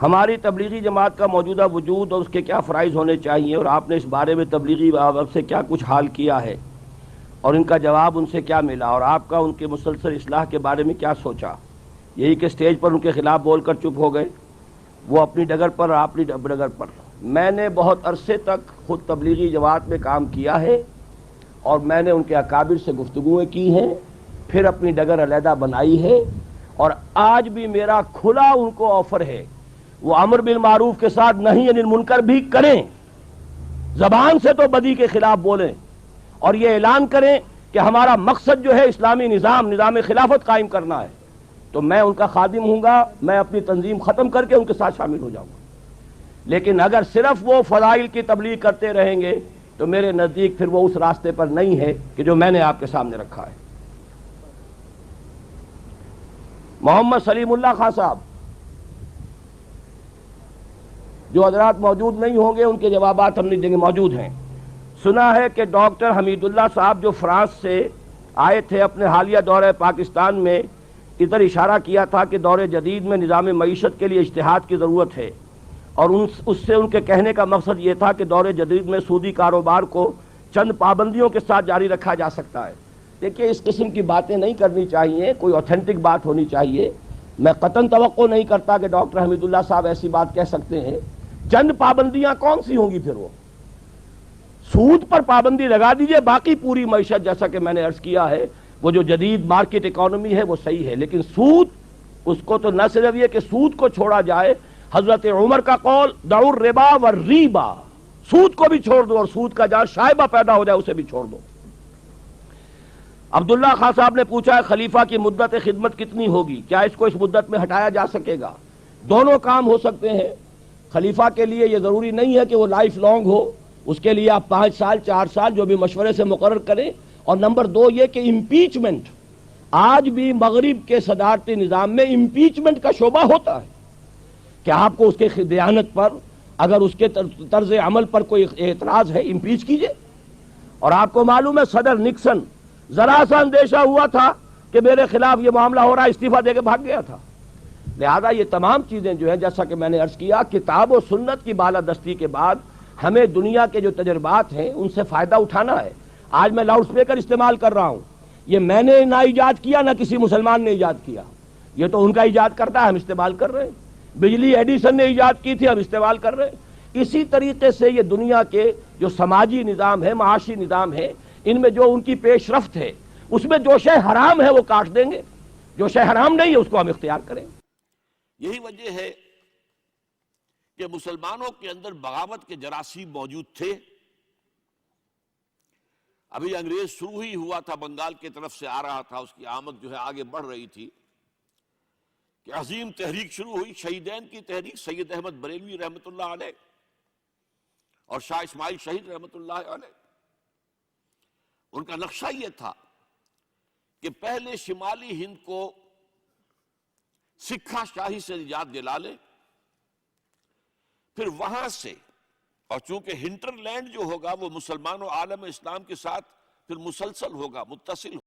ہماری تبلیغی جماعت کا موجودہ وجود اور اس کے کیا فرائض ہونے چاہیے، اور آپ نے اس بارے میں تبلیغی اب سے کیا کچھ حال کیا ہے اور ان کا جواب ان سے کیا ملا، اور آپ کا ان کے مسلسل اصلاح کے بارے میں کیا سوچا؟ یہی کہ اسٹیج پر ان کے خلاف بول کر چپ ہو گئے، وہ اپنی ڈگر پر اور آپ اپنی ڈگر پر۔ میں نے بہت عرصے تک خود تبلیغی جماعت میں کام کیا ہے اور میں نے ان کے اکابر سے گفتگویں کی ہیں، پھر اپنی ڈگر علیحدہ بنائی ہے، اور آج بھی میرا کھلا ان کو آفر ہے، وہ امر بالمعروف کے ساتھ نہی عن المنکر بھی کریں، زبان سے تو بدی کے خلاف بولیں اور یہ اعلان کریں کہ ہمارا مقصد جو ہے اسلامی نظام خلافت قائم کرنا ہے، تو میں ان کا خادم ہوں گا، میں اپنی تنظیم ختم کر کے ان کے ساتھ شامل ہو جاؤں گا۔ لیکن اگر صرف وہ فضائل کی تبلیغ کرتے رہیں گے تو میرے نزدیک پھر وہ اس راستے پر نہیں ہے کہ جو میں نے آپ کے سامنے رکھا ہے۔ محمد سلیم اللہ خان صاحب، جو حضرات موجود نہیں ہوں گے ان کے جوابات ہم نے دیں گے، موجود ہیں۔ سنا ہے کہ ڈاکٹر حمید اللہ صاحب جو فرانس سے آئے تھے اپنے حالیہ دورہ پاکستان میں، ادھر اشارہ کیا تھا کہ دور جدید میں نظام معیشت کے لیے اجتہاد کی ضرورت ہے، اور اس سے ان کے کہنے کا مقصد یہ تھا کہ دور جدید میں سودی کاروبار کو چند پابندیوں کے ساتھ جاری رکھا جا سکتا ہے۔ دیکھیے، اس قسم کی باتیں نہیں کرنی چاہیے، کوئی اوتھینٹک بات ہونی چاہیے۔ میں قطعاً توقع نہیں کرتا کہ ڈاکٹر حمید اللہ صاحب ایسی بات کہہ سکتے ہیں۔ چند پابندیاں کون سی ہوں گی؟ پھر وہ سود پر پابندی لگا دیجئے، باقی پوری معیشت جیسا کہ میں نے عرض کیا ہے وہ جو جدید مارکیٹ اکانومی ہے وہ صحیح ہے، لیکن سود، اس کو تو نہ صرف یہ کہ سود کو چھوڑا جائے، حضرت عمر کا قول دعوا الربا والریبا، سود کو بھی چھوڑ دو اور سود کا جہاں شائبہ پیدا ہو جائے اسے بھی چھوڑ دو۔ عبداللہ خان صاحب نے پوچھا ہے خلیفہ کی مدت خدمت کتنی ہوگی، کیا اس کو اس مدت میں ہٹایا جا سکے گا؟ دونوں کام ہو سکتے ہیں۔ خلیفہ کے لیے یہ ضروری نہیں ہے کہ وہ لائف لانگ ہو، اس کے لیے آپ 5 سال 4 سال جو بھی مشورے سے مقرر کریں۔ اور نمبر 2 یہ کہ امپیچمنٹ، آج بھی مغرب کے صدارتی نظام میں امپیچمنٹ کا شعبہ ہوتا ہے کہ آپ کو اس کے دیانت پر، اگر اس کے طرز عمل پر کوئی اعتراض ہے، امپیچ کیجئے۔ اور آپ کو معلوم ہے صدر نکسن ذرا سا اندیشہ ہوا تھا کہ میرے خلاف یہ معاملہ ہو رہا ہے، استعفیٰ دے کے بھاگ گیا تھا۔ لہذا یہ تمام چیزیں جو ہیں، جیسا کہ میں نے عرض کیا، کتاب و سنت کی بالادستی کے بعد ہمیں دنیا کے جو تجربات ہیں ان سے فائدہ اٹھانا ہے۔ آج میں لاؤڈ سپیکر استعمال کر رہا ہوں، یہ میں نے نہ ایجاد کیا نہ کسی مسلمان نے ایجاد کیا، یہ تو ان کا ایجاد کرتا ہے، ہم استعمال کر رہے ہیں۔ بجلی ایڈیسن نے ایجاد کی تھی، ہم استعمال کر رہے ہیں۔ اسی طریقے سے یہ دنیا کے جو سماجی نظام ہے، معاشی نظام ہے، ان میں جو ان کی پیش رفت ہے، اس میں جو شے حرام ہے وہ کاٹ دیں گے، جو شے حرام نہیں ہے اس کو ہم اختیار کریں۔ یہی وجہ ہے کہ مسلمانوں کے اندر بغاوت کے جراثیم موجود تھے۔ ابھی انگریز شروع ہی ہوا تھا، بنگال کی طرف سے آ رہا تھا، اس کی آمد جو ہے آگے بڑھ رہی تھی کہ عظیم تحریک شروع ہوئی، شہیدین کی تحریک، سید احمد بریلوی رحمۃ اللہ علیہ اور شاہ اسماعیل شہید رحمۃ اللہ علیہ۔ ان کا نقشہ یہ تھا کہ پہلے شمالی ہند کو سکھا شاہی سے نجات دلا لے، پھر وہاں سے، اور چونکہ ہنٹر لینڈ جو ہوگا وہ مسلمان و عالم اسلام کے ساتھ پھر مسلسل ہوگا، متصل ہوگا۔